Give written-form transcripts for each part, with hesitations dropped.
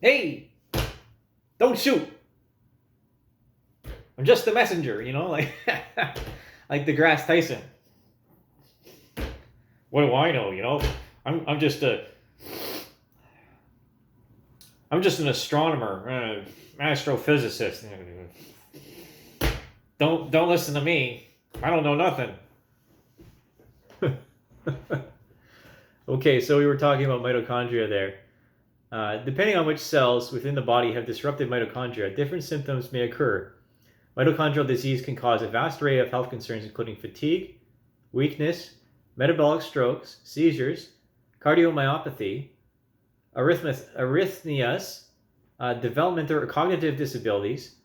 Hey, don't shoot. I'm just the messenger, you know, like like DeGrasse Tyson. What do I know, you know? I'm just a I'm just an astronomer, astrophysicist. Don't listen to me. I don't know nothing. Okay, so we were talking about mitochondria there. Depending on which cells within the body have disrupted mitochondria, different symptoms may occur. Mitochondrial disease can cause a vast array of health concerns, including fatigue, weakness, metabolic strokes, seizures, cardiomyopathy, arrhythmias, developmental or cognitive disabilities,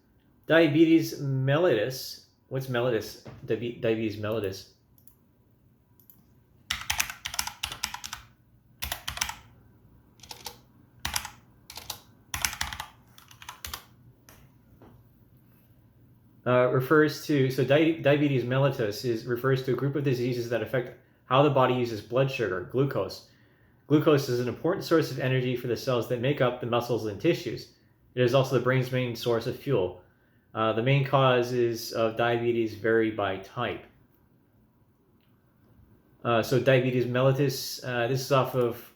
diabetes mellitus. What's mellitus? Diabetes mellitus. Diabetes mellitus refers to a group of diseases that affect how the body uses blood sugar, glucose. Glucose is an important source of energy for the cells that make up the muscles and tissues. It is also the brain's main source of fuel. The main causes of diabetes vary by type. So diabetes mellitus, this is off of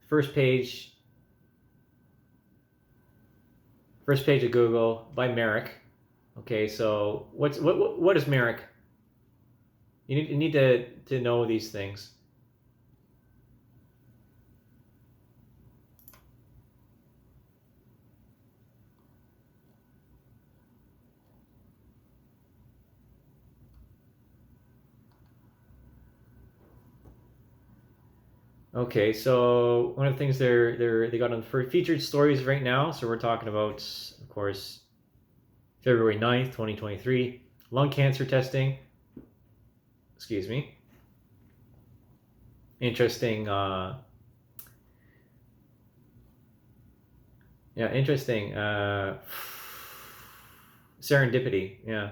first page of Google by Merrick. Okay, so what is Merrick? You need to know these things. Okay, so one of the things they got on for featured stories right now. So we're talking about, of course, February 9th, 2023, lung cancer testing. Excuse me. Interesting. Interesting. Serendipity. Yeah.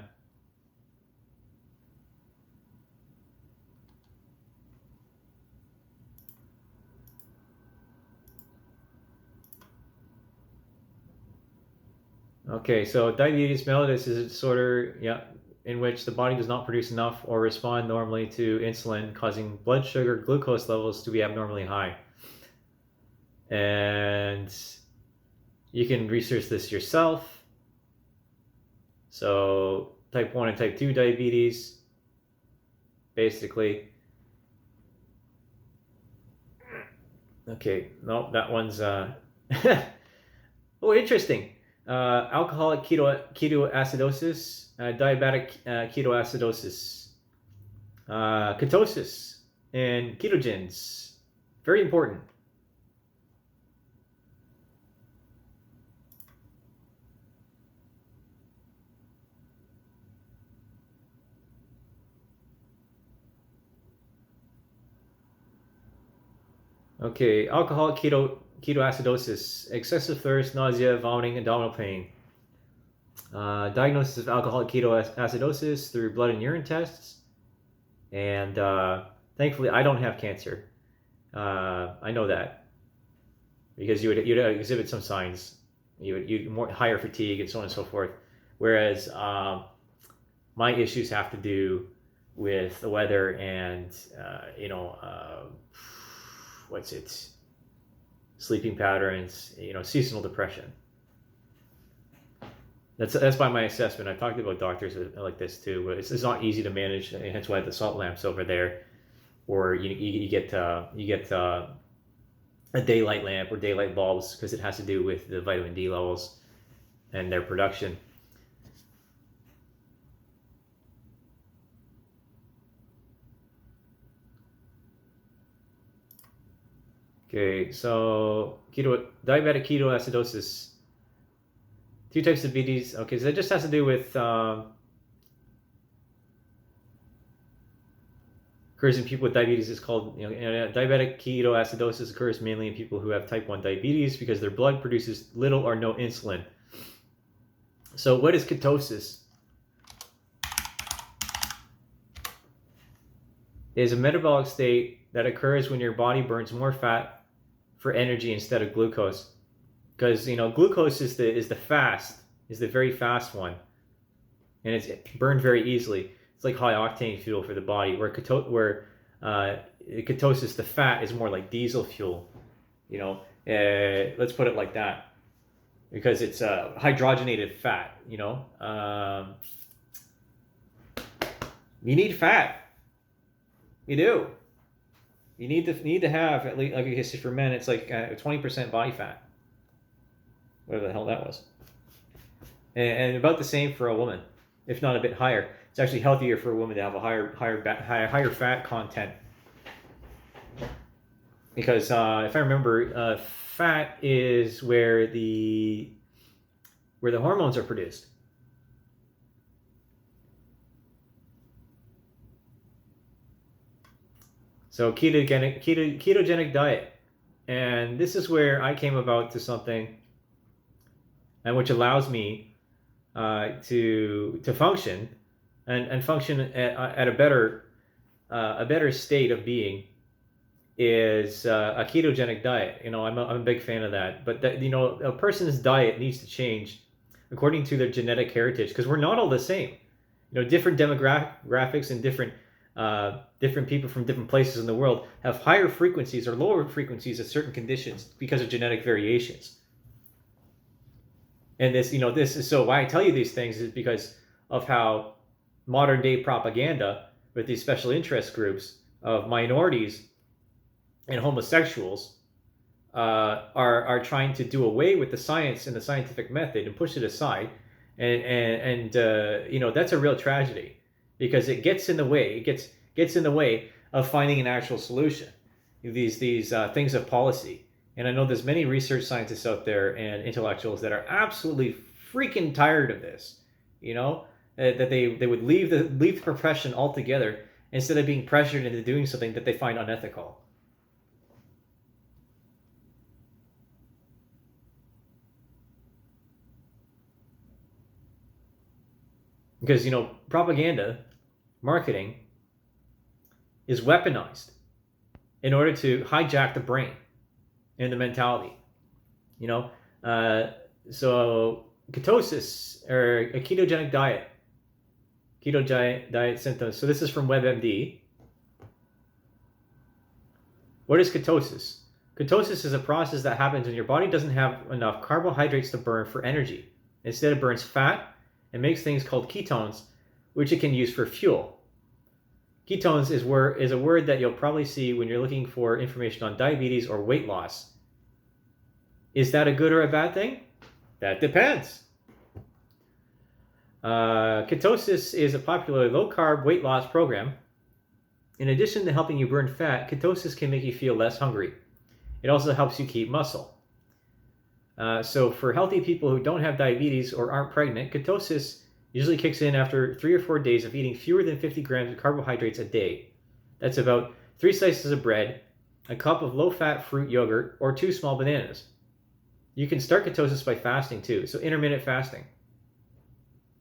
Okay, so diabetes mellitus is a disorder, in which the body does not produce enough or respond normally to insulin, causing blood sugar glucose levels to be abnormally high. And you can research this yourself. So type 1 and type 2 diabetes, basically. Okay, no, that one's oh, interesting. Alcoholic ketoacidosis, diabetic ketoacidosis, ketosis, and ketogens. Very important. Okay, alcoholic ketoacidosis, excessive thirst, nausea, vomiting, abdominal pain. Diagnosis of alcoholic ketoacidosis through blood and urine tests. And thankfully, I don't have cancer. I know that because you'd exhibit some signs. You'd more higher fatigue and so on and so forth. Whereas my issues have to do with the weather and what's it? Sleeping patterns. Seasonal depression. That's by my assessment. I've talked about doctors like this too, but it's not easy to manage. And hence why I have the salt lamps over there, or you get a daylight lamp or daylight bulbs because it has to do with the vitamin D levels and their production. Okay, so diabetic ketoacidosis. Two types of diabetes. Okay, so it just has to do with occurs in people with diabetes. It's called diabetic ketoacidosis occurs mainly in people who have type 1 diabetes because their blood produces little or no insulin. So what is ketosis? It is a metabolic state that occurs when your body burns more fat for energy instead of glucose. because glucose is the very fast one, and it's burned very easily. It's like high octane fuel for the body, where ketosis, the fat, is more like diesel fuel. Let's put it like that, because it's hydrogenated fat. You need fat. You do. You need to have at least, like I guess for men, it's like 20% body fat. Whatever the hell that was. And about the same for a woman, if not a bit higher. It's actually healthier for a woman to have a higher fat content, because if I remember, fat is where the hormones are produced. So ketogenic diet, and this is where I came about to something, and which allows me to function and function at a better state of being, is a ketogenic diet. I'm a big fan of that. But a person's diet needs to change according to their genetic heritage, because we're not all the same. Different demographics and different people from different places in the world have higher frequencies or lower frequencies of certain conditions because of genetic variations. And this is so why I tell you these things is because of how modern day propaganda with these special interest groups of minorities and homosexuals are trying to do away with the science and the scientific method and push it aside, and that's a real tragedy, because it gets in the way. It gets in the way of finding an actual solution. These things of policy. And I know there's many research scientists out there and intellectuals that are absolutely freaking tired of this. That they would leave the profession altogether instead of being pressured into doing something that they find unethical. Because propaganda, marketing, is weaponized in order to hijack the brain and the mentality. So ketosis, or a ketogenic diet symptoms. So this is from WebMD. What is ketosis? Ketosis is a process that happens when your body doesn't have enough carbohydrates to burn for energy. Instead, it burns fat and makes things called ketones, which it can use for fuel. Ketones is a word that you'll probably see when you're looking for information on diabetes or weight loss. Is that a good or a bad thing? That depends. Ketosis is a popular low-carb weight loss program. In addition to helping you burn fat, ketosis can make you feel less hungry. It also helps you keep muscle. So for healthy people who don't have diabetes or aren't pregnant, ketosis usually kicks in after 3 or 4 days of eating fewer than 50 grams of carbohydrates a day. That's about 3 slices of bread, a cup of low-fat fruit yogurt, or 2 small bananas. You can start ketosis by fasting too, so intermittent fasting.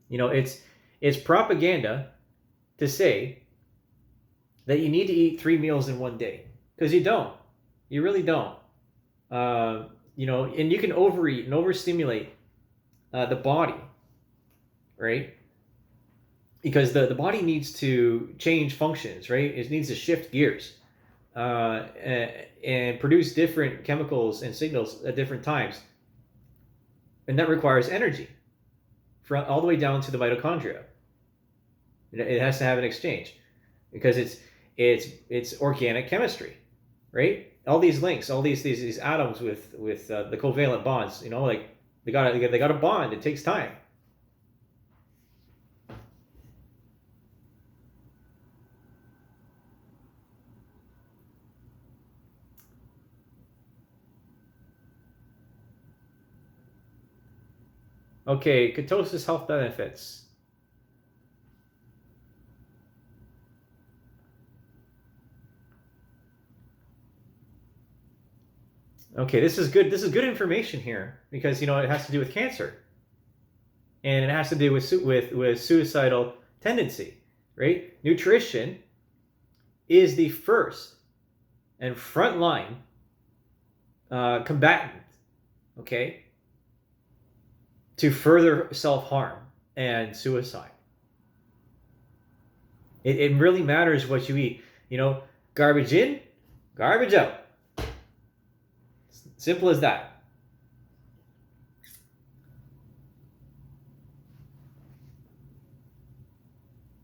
It's propaganda to say that you need to eat 3 meals in one day, because you don't. You really don't. And you can overeat and overstimulate the body, right? Because the body needs to change functions, right? It needs to shift gears and produce different chemicals and signals at different times. And that requires energy, all the way down to the mitochondria. It has to have an exchange, because it's organic chemistry, right? All these links, all these atoms with the covalent bonds, like they got a bond. It takes time. Okay, ketosis health benefits. Okay, this is good. This is good information here, because it has to do with cancer, and it has to do with suicidal tendency, right? Nutrition is the first and frontline combatant. Okay, to further self-harm and suicide. It really matters what you eat. Garbage in, garbage out. Simple as that.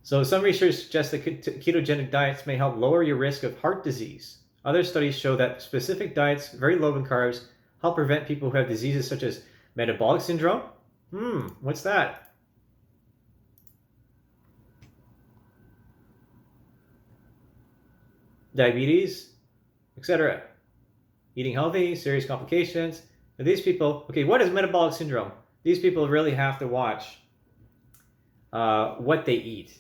So some research suggests that ketogenic diets may help lower your risk of heart disease. Other studies show that specific diets, very low in carbs, help prevent people who have diseases such as metabolic syndrome. What's that? Diabetes, etc. Eating healthy, serious complications. And these people, okay, what is metabolic syndrome? These people really have to watch what they eat.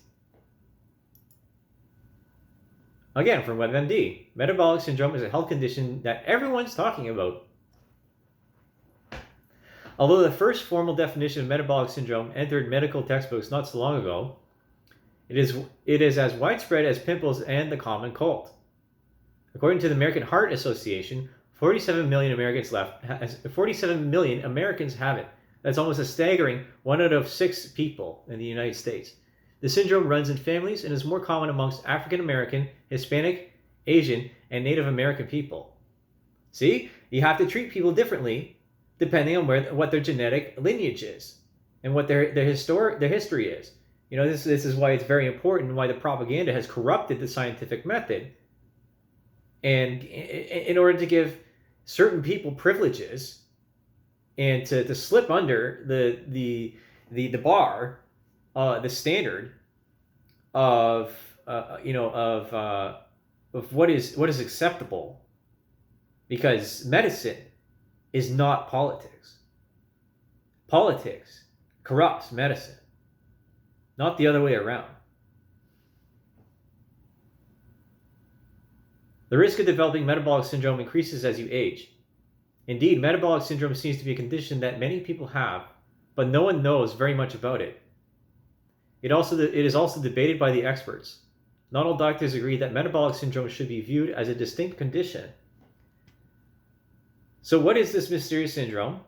Again, from WebMD, metabolic syndrome is a health condition that everyone's talking about. Although the first formal definition of metabolic syndrome entered medical textbooks not so long ago, it is as widespread as pimples and the common cold. According to the American Heart Association, 47 million Americans have it. That's almost a staggering 1 out of 6 people in the United States. The syndrome runs in families and is more common amongst African American, Hispanic, Asian, and Native American people. See, you have to treat people differently depending on what their genetic lineage is and what their history is. This is why it's very important, and why the propaganda has corrupted the scientific method. And in order to give certain people privileges and to slip under the bar, the standard of what is acceptable, because medicine is not politics. Politics corrupts medicine, not the other way around. The risk of developing metabolic syndrome increases as you age. Indeed, metabolic syndrome seems to be a condition that many people have, but no one knows very much about it. It is also debated by the experts. Not all doctors agree that metabolic syndrome should be viewed as a distinct condition. So what is this mysterious syndrome,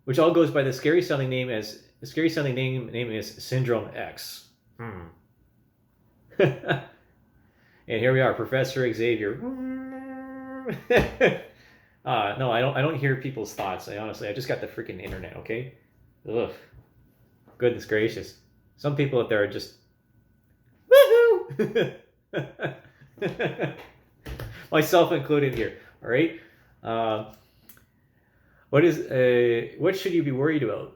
which all goes by the scary sounding name is Syndrome X? And here we are, Professor Xavier. No, I don't hear people's thoughts. I just got the freaking internet, okay? Ugh. Goodness gracious. Some people out there are just woohoo! Myself included here, all right? What should you be worried about?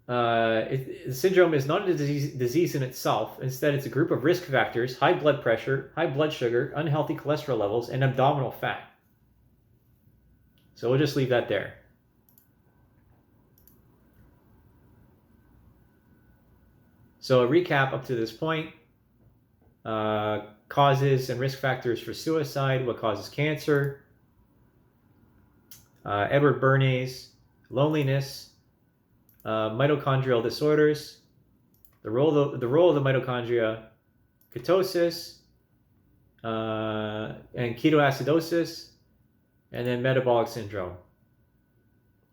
The syndrome is not a disease in itself. Instead, it's a group of risk factors: high blood pressure, high blood sugar, unhealthy cholesterol levels, and abdominal fat. So we'll just leave that there. So a recap up to this point: causes and risk factors for suicide, what causes cancer, Edward Bernays, loneliness, mitochondrial disorders, the role of the mitochondria, ketosis, and ketoacidosis, and then metabolic syndrome.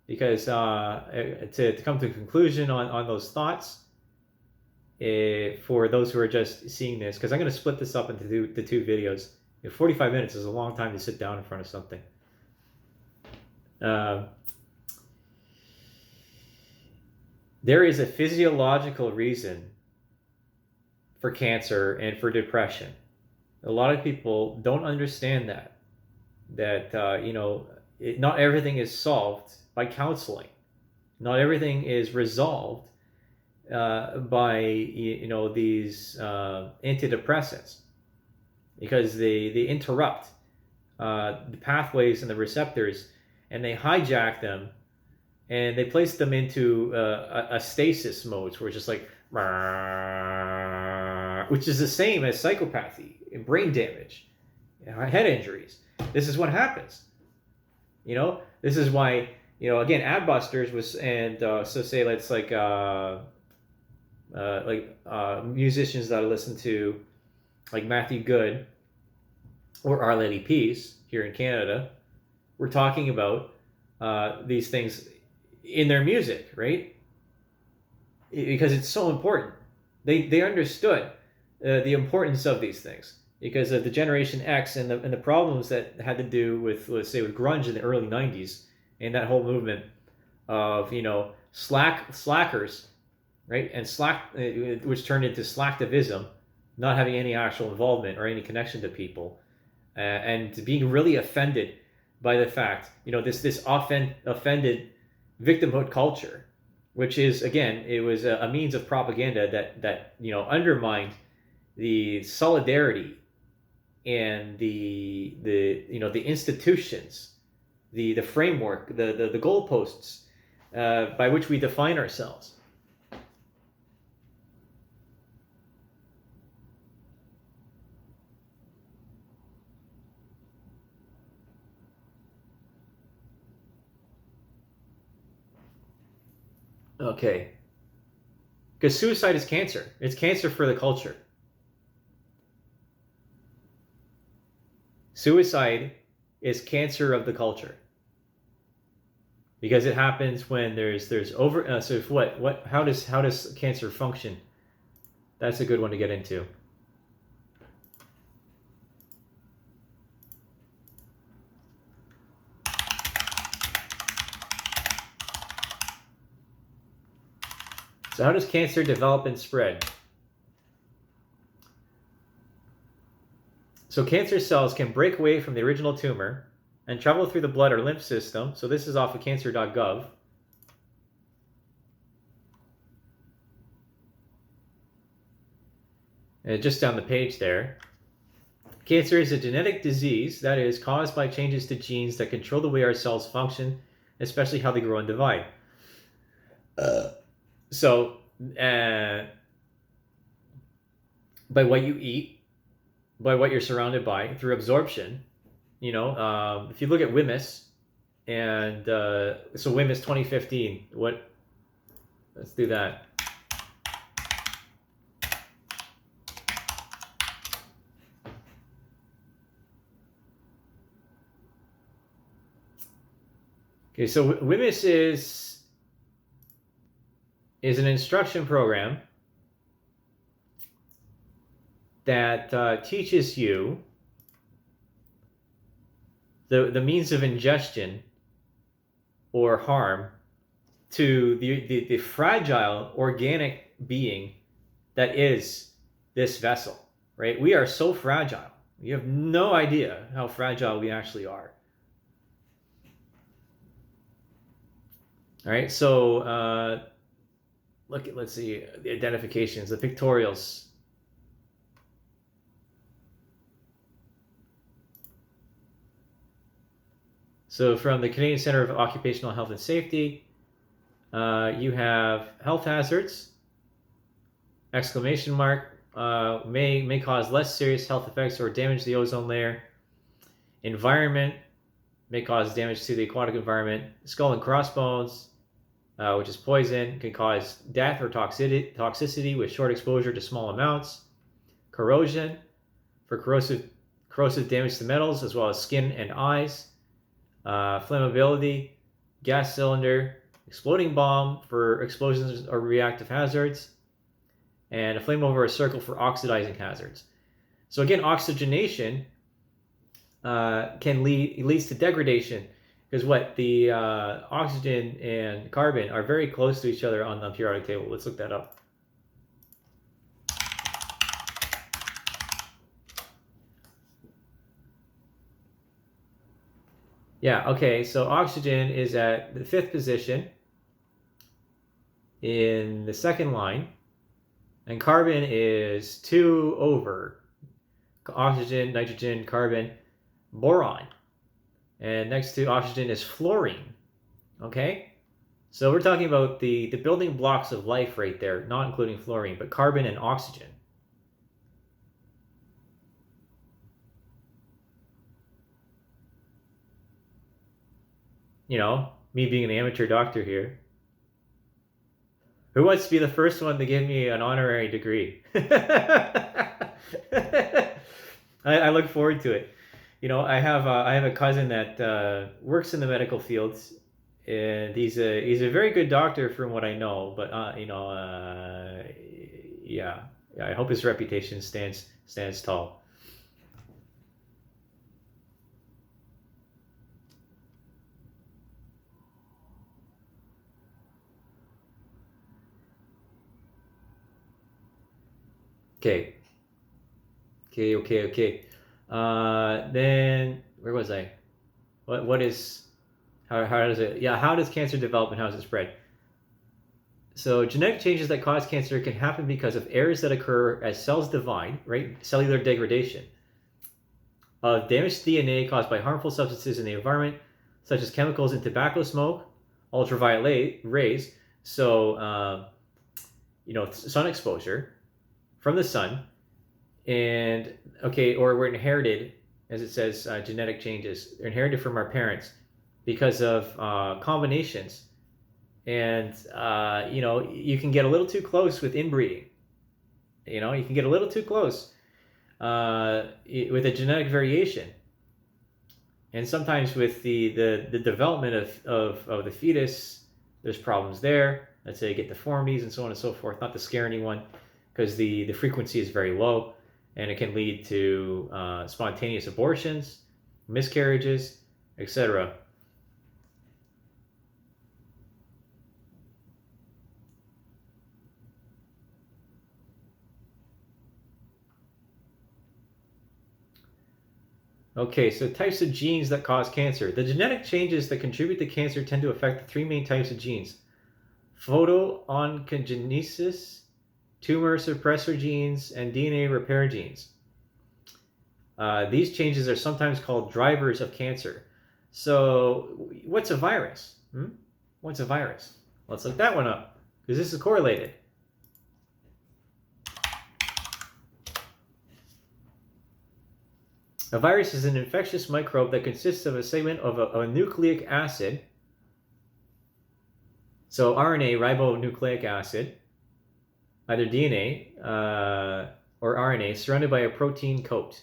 Because to come to a conclusion on those thoughts, for those who are just seeing this, because I'm going to split this up into the two videos. 45 minutes is a long time to sit down in front of something. There is a physiological reason for cancer and for depression. A lot of people don't understand that not everything is solved by counseling. Not everything is resolved by these antidepressants, because they interrupt the pathways and the receptors, and they hijack them, and they place them into a stasis mode, where it's just like, which is the same as psychopathy, brain damage, head injuries. This is what happens. This is why, again, Adbusters was, and so say let's like musicians that I listen to, like Matthew Good or Our Lady Peace here in Canada, we're talking about these things in their music, right? Because it's so important. They understood the importance of these things because of the Generation X and the problems that had to do with, let's say, with grunge in the early '90s and that whole movement of slackers, right? And which turned into slacktivism, not having any actual involvement or any connection to people, and being really offended by the fact, this offended victimhood culture, which is, again, it was a means of propaganda that undermined the solidarity and the institutions, the framework, the goalposts by which we define ourselves. Okay. Because suicide is cancer. It's cancer for the culture. Suicide is cancer of the culture. Because it happens when there's over. So if how does cancer function? That's a good one to get into. So how does cancer develop and spread? So cancer cells can break away from the original tumor and travel through the blood or lymph system. So this is off of cancer.gov. And just down the page there. Cancer is a genetic disease that is caused by changes to genes that control the way our cells function, especially how they grow and divide. So, by what you eat, by what you're surrounded by, through absorption, if you look at WMIS, and so WMIS 2015, let's do that. Okay, so WMIS is an instruction program that teaches you the means of ingestion or harm to the fragile organic being that is this vessel, right? We are so fragile. You have no idea how fragile we actually are. All right, so let's see, the identifications, the pictorials. So from the Canadian Centre of Occupational Health and Safety, you have health hazards, exclamation mark, may cause less serious health effects or damage the ozone layer. Environment may cause damage to the aquatic environment. Skull and crossbones, which is poison, can cause death or toxicity with short exposure to small amounts. Corrosion, for corrosive damage to metals as well as skin and eyes. Flammability, gas cylinder, exploding bomb for explosions or reactive hazards, and a flame over a circle for oxidizing hazards. So again, oxygenation leads to degradation, because the oxygen and carbon are very close to each other on the periodic table. Let's look that up. Yeah, okay, so oxygen is at the 5th position in the second line, and carbon is 2 over oxygen, nitrogen, carbon, boron. And next to oxygen is fluorine. Okay? So we're talking about the building blocks of life right there, not including fluorine, but carbon and oxygen. Me being an amateur doctor here. Who wants to be the first one to give me an honorary degree? I look forward to it. I have a cousin that works in the medical fields, and he's a very good doctor from what I know. But yeah, I hope his reputation stands tall. Okay, okay. Then where was I? What is how does it? Yeah, how does cancer develop and how does it spread? So genetic changes that cause cancer can happen because of errors that occur as cells divide, right? Cellular degradation of damaged DNA caused by harmful substances in the environment, such as chemicals in tobacco smoke, ultraviolet rays. So sun exposure from the sun, and or we're inherited, as it says, genetic changes. They're inherited from our parents because of combinations. And you can get a little too close with inbreeding. You can get a little too close with a genetic variation, and sometimes with the development of the fetus, there's problems there. Let's say you get deformities and so on and so forth. Not to scare anyone, because the frequency is very low, and it can lead to spontaneous abortions, miscarriages, etc. Okay, so types of genes that cause cancer. The genetic changes that contribute to cancer tend to affect the three main types of genes: photooncogenesis, tumor suppressor genes, and DNA repair genes. These changes are sometimes called drivers of cancer. So, what's a virus? What's a virus? Let's look that one up, because this is correlated. A virus is an infectious microbe that consists of a segment of a nucleic acid, so RNA, ribonucleic acid, either DNA or RNA, surrounded by a protein coat.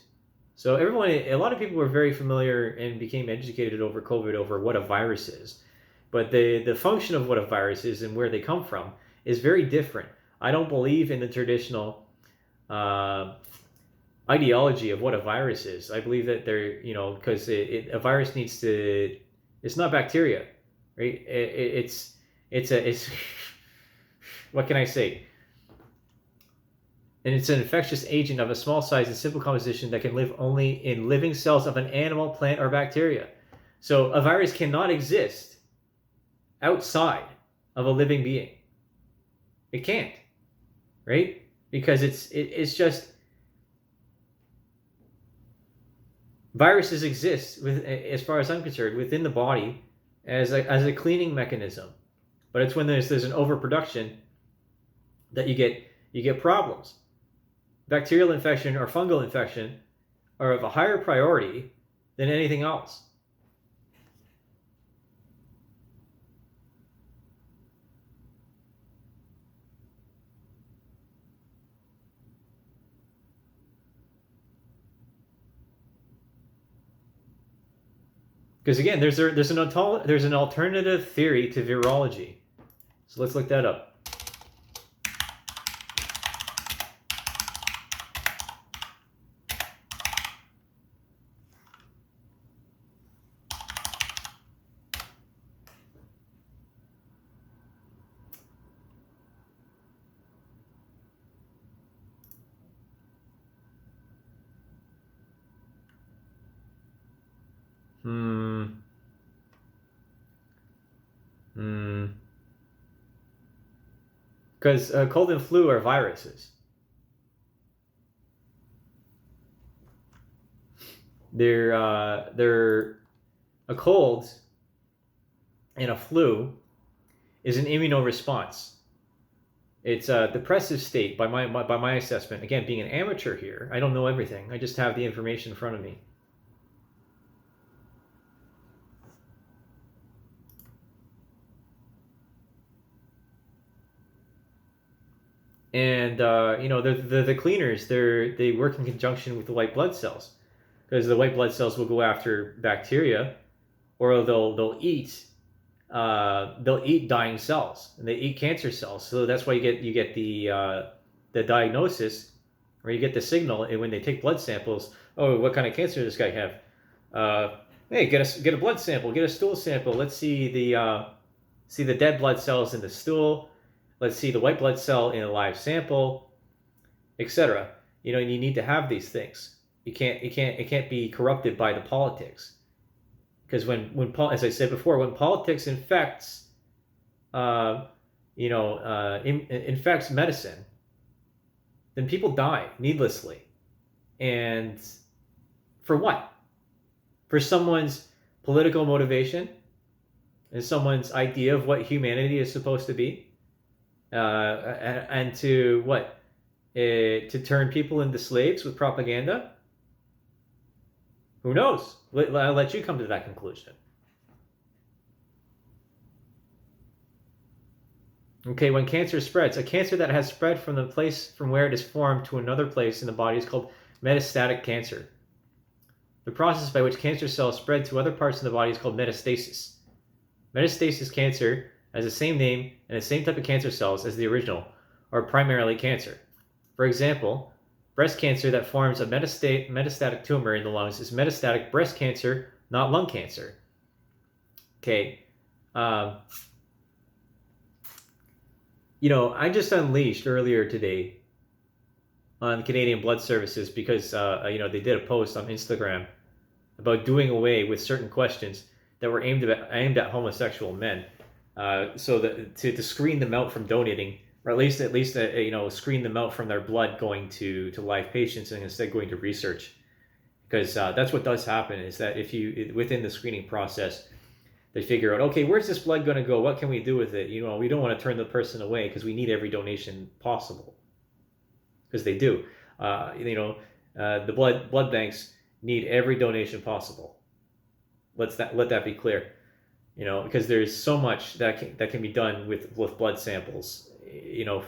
So a lot of people were very familiar and became educated over COVID over what a virus is. But the function of what a virus is and where they come from is very different. I don't believe in the traditional ideology of what a virus is. I believe that because a virus needs to, it's not bacteria, right? It's what can I say? And it's an infectious agent of a small size and simple composition that can live only in living cells of an animal, plant, or bacteria. So a virus cannot exist outside of a living being. It can't, right? Because it's just, viruses exist as far as I'm concerned, within the body as a cleaning mechanism. But it's when there's an overproduction that you get problems. Bacterial infection or fungal infection are of a higher priority than anything else. Because again, there's an alternative theory to virology. So let's look that up. Because cold and flu are viruses. They're a cold and a flu is an immunoresponse. It's a depressive state by my assessment. Again, being an amateur here, I don't know everything. I just have the information in front of me. And the cleaners, they work in conjunction with the white blood cells, because the white blood cells will go after bacteria, or they'll eat they'll eat dying cells, and they eat cancer cells. So that's why you get the diagnosis, or you get the signal when they take blood samples. Oh, what kind of cancer does this guy have? Hey, get a blood sample, get a stool sample. Let's see the dead blood cells in the stool. Let's see the white blood cell in a live sample, etc. You need to have these things. It can't be corrupted by the politics. Because as I said before, when politics infects, infects medicine, then people die needlessly. And for what? For someone's political motivation and someone's idea of what humanity is supposed to be, and to what? To turn people into slaves with propaganda? Who knows? I'll let you come to that conclusion. Okay, when cancer spreads, a cancer that has spread from the place from where it is formed to another place in the body is called metastatic cancer. The process by which cancer cells spread to other parts of the body is called metastasis. Metastasis cancer has the same name and the same type of cancer cells as the original, or primarily cancer. For example, breast cancer that forms a metastatic tumor in the lungs is metastatic breast cancer, not lung cancer. Okay. I just unleashed earlier today on Canadian Blood Services because, they did a post on Instagram about doing away with certain questions that were aimed at homosexual men, so that to screen them out from donating, or at least screen them out from their blood going to live patients and instead going to research, because that's what does happen. Is that if you within the screening process, they figure out, okay, where's this blood going to go? What can we do with it? We don't want to turn the person away because we need every donation possible, because they do. The blood banks need every donation possible. Let that be clear. Because there's so much that can be done with blood samples.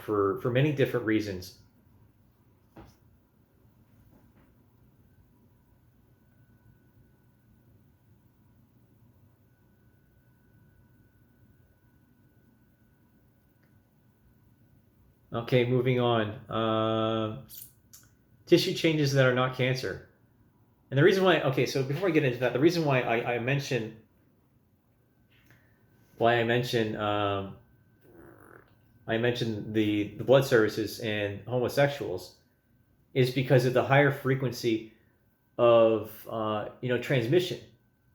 For many different reasons. Okay, moving on. Tissue changes that are not cancer. And the reason why, so before I get into that, the reason why I mention the blood services and homosexuals is because of the higher frequency of transmission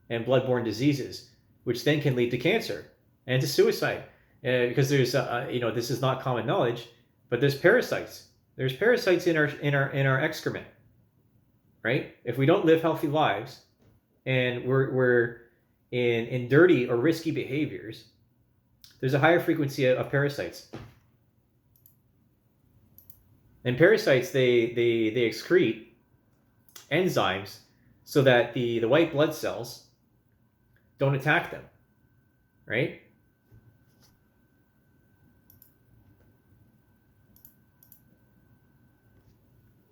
and bloodborne diseases, which then can lead to cancer and to suicide. Because there's this is not common knowledge, but there's parasites. There's parasites in our excrement, right? If we don't live healthy lives, and we're in dirty or risky behaviors, there's a higher frequency of parasites. And parasites, they excrete enzymes so that the white blood cells don't attack them, right?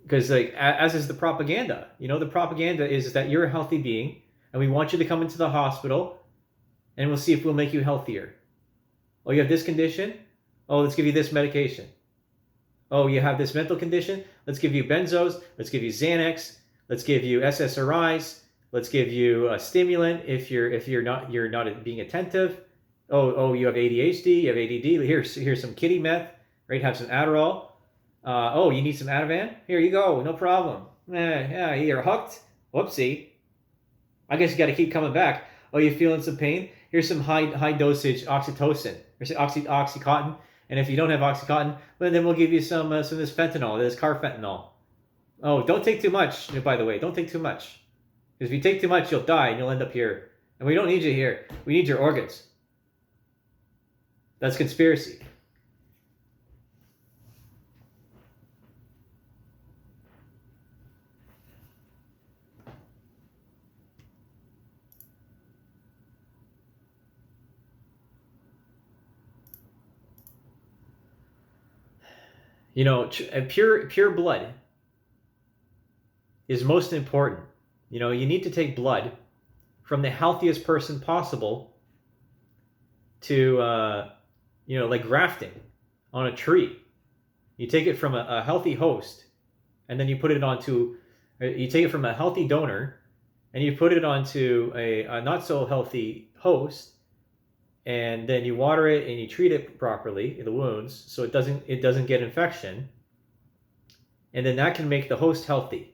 Because as is the propaganda, the propaganda is that you're a healthy being and we want you to come into the hospital and we'll see if we'll make you healthier. Oh, you have this condition? Oh, let's give you this medication. Oh, you have this mental condition? Let's give you benzos. Let's give you Xanax. Let's give you SSRIs. Let's give you a stimulant if you're not being attentive. Oh, you have ADHD. You have ADD. Here's some kitty meth. Right? Have some Adderall. Oh, you need some Ativan? Here you go. No problem. Yeah, you're hooked. Whoopsie. I guess you got to keep coming back. Oh, you feeling some pain? Here's some high dosage oxytocin. There's Oxycontin. And if you don't have Oxycontin, well, then we'll give you some of this fentanyl, this carfentanil. Oh, don't take too much, by the way. Don't take too much. Because if you take too much, you'll die and you'll end up here. And we don't need you here. We need your organs. That's conspiracy. Pure blood is most important. You need to take blood from the healthiest person possible to, like grafting on a tree. You take it from a healthy host, and then you put it onto, you take it from a healthy donor, and you put it onto a not so healthy host, and then you water it and you treat it properly, the wounds, so it doesn't get infection, and then that can make the host healthier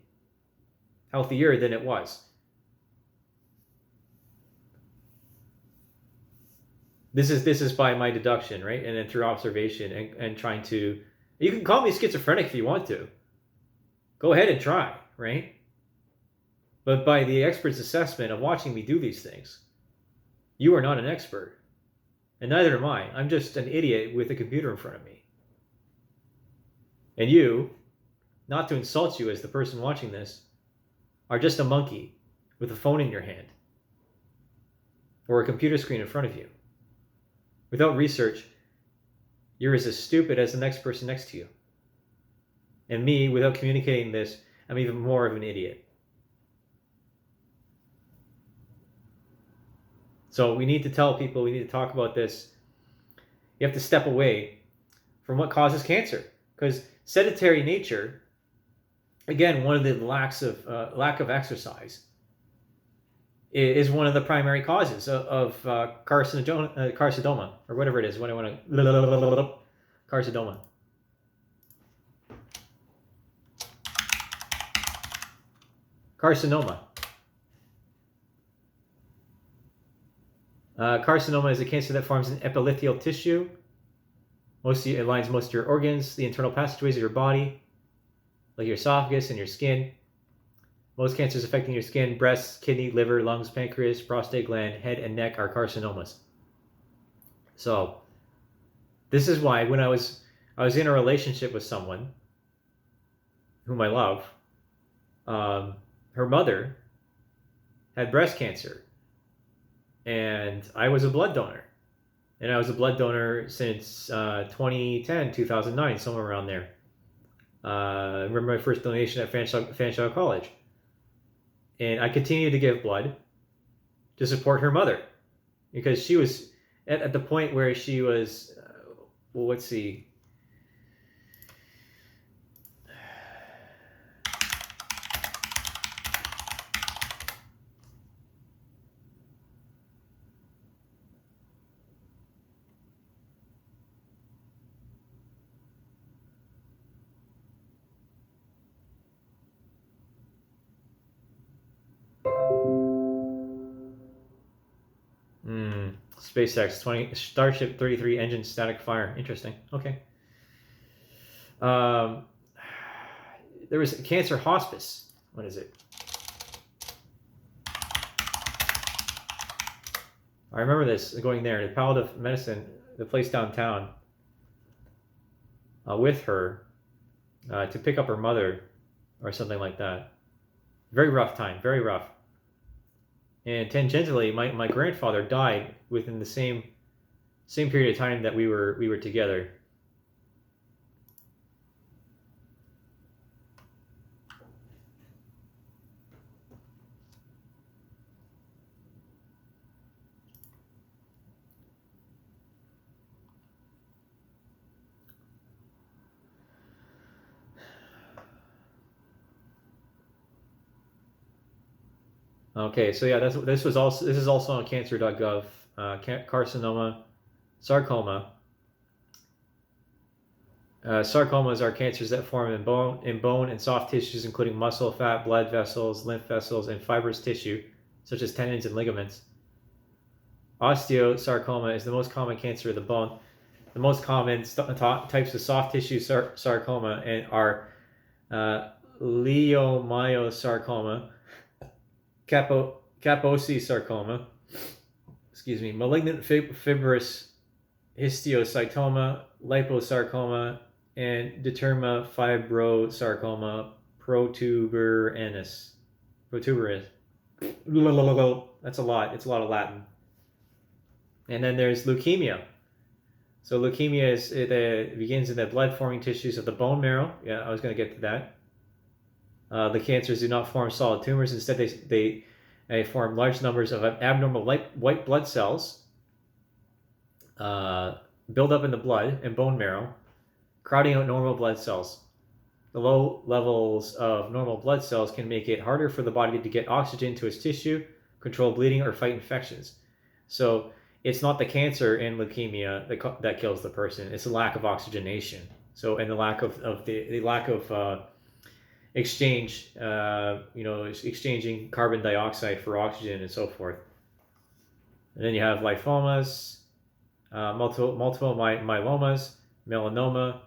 than it was. This is by my deduction, right? And then through observation and trying to, you can call me schizophrenic if you want to. Go ahead and try, right? But by the expert's assessment of watching me do these things, you are not an expert. And neither am I. I'm just an idiot with a computer in front of me. And you, not to insult you as the person watching this, are just a monkey with a phone in your hand or a computer screen in front of you. Without research, you're as stupid as the next person next to you. And me, without communicating this, I'm even more of an idiot. So we need to tell people, we need to talk about this. You have to step away from what causes cancer. Because sedentary nature, again, one of the lack of exercise, is one of the primary causes of carcinoma, or whatever it is. What I want to carcinoma. Carcinoma. Carcinoma is a cancer that forms in epithelial tissue. It lines most of your organs, the internal passageways of your body, like your esophagus and your skin. Most cancers affecting your skin, breast, kidney, liver, lungs, pancreas, prostate gland, head, and neck are carcinomas. So, this is why when I was in a relationship with someone whom I love, her mother had breast cancer, and I was a blood donor. And I was a blood donor since 2010, 2009, somewhere around there. I remember my first donation at Fanshawe College. And I continued to give blood to support her mother, because she was at the point where she was, well, let's see. SpaceX 20 Starship 33 engine static fire. Interesting. Okay. There was a cancer hospice. What is it? I remember this, going there, the palliative medicine, the place downtown, with her to pick up her mother or something like that. Very rough time. Very rough. And tangentially, my grandfather died within the same period of time that we were together. Okay, so yeah, this is also on cancer.gov. Carcinoma, sarcoma. Sarcomas are cancers that form in bone and soft tissues, including muscle, fat, blood vessels, lymph vessels, and fibrous tissue, such as tendons and ligaments. Osteosarcoma is the most common cancer of the bone. The most common types of soft tissue sarcoma are leiomyosarcoma, Kaposi sarcoma, malignant fibrous histiocytoma, liposarcoma, and dermatofibrosarcoma protuberans. That's a lot. It's a lot of Latin. And then there's leukemia. So leukemia begins in the blood-forming tissues of the bone marrow. Yeah, I was going to get to that. The cancers do not form solid tumors. Instead, they form large numbers of abnormal white blood cells build up in the blood and bone marrow, crowding out normal blood cells. The low levels of normal blood cells can make it harder for the body to get oxygen to its tissue, control bleeding, or fight infections. So it's not the cancer in leukemia that kills the person; it's the lack of oxygenation. So and the lack of the lack of exchange, exchanging carbon dioxide for oxygen and so forth. And then you have lymphomas, multiple myelomas, melanoma,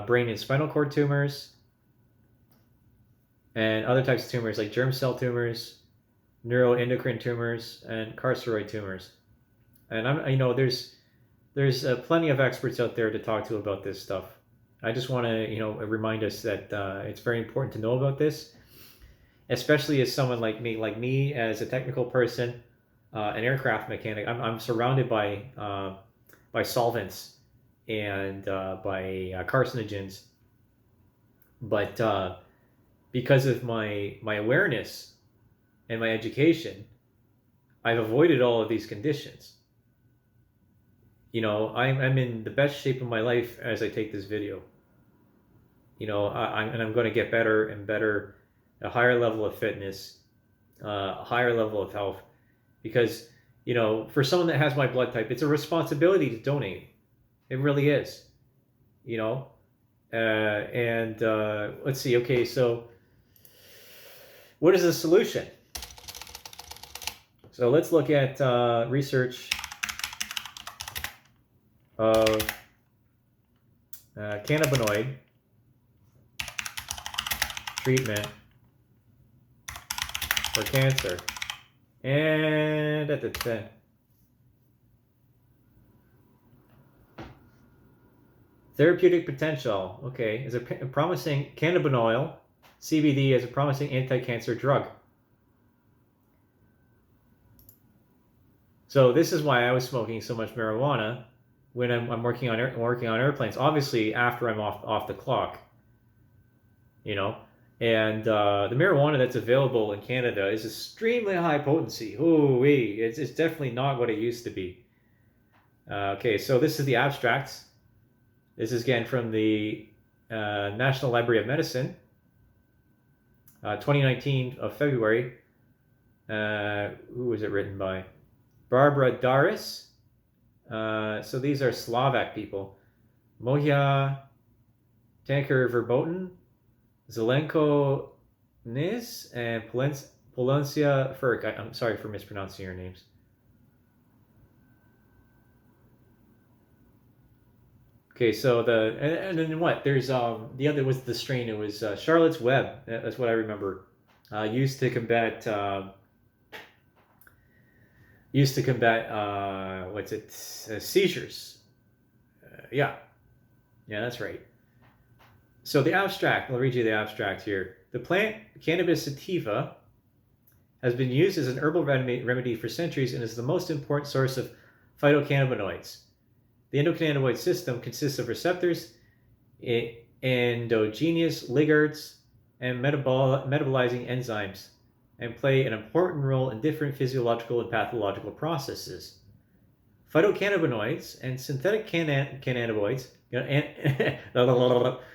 brain and spinal cord tumors, and other types of tumors like germ cell tumors, neuroendocrine tumors, and carcinoid tumors. And there's plenty of experts out there to talk to about this stuff. I just want to remind us that it's very important to know about this, especially as someone like me as a technical person, an aircraft mechanic. I'm surrounded by solvents and by carcinogens, but because of my awareness and my education, I've avoided all of these conditions. I'm in the best shape of my life as I take this video. I'm going to get better and better, a higher level of fitness, a higher level of health, because for someone that has my blood type, it's a responsibility to donate. It really is. Let's see. Okay, so what is the solution? So let's look at research of cannabinoid treatment for cancer. And at the 10. Therapeutic potential. Okay, is a promising cannabinoid, CBD, as a promising anti-cancer drug. So this is why I was smoking so much marijuana when I'm working on airplanes. Obviously, after I'm off the clock, And the marijuana that's available in Canada is extremely high potency. Ooh-wee, it's definitely not what it used to be. Okay, so this is the abstract. This is again from the National Library of Medicine, 2019 of February. Who was it written by? Barbara Daris. So these are Slovak people. Mohia Tanker Verboten, Zelenko Nis, and Polencia Furk. I'm sorry for mispronouncing your names. Okay, so and then what? There's the other was the strain. It was Charlotte's Web. That's what I remember. Used to combat seizures. Yeah, that's right. So the abstract. I'll read you the abstract here. The plant Cannabis sativa has been used as an herbal remedy for centuries and is the most important source of phytocannabinoids. The endocannabinoid system consists of receptors, endogenous ligands, and metabolizing enzymes, and play an important role in different physiological and pathological processes. Phytocannabinoids and synthetic cannabinoids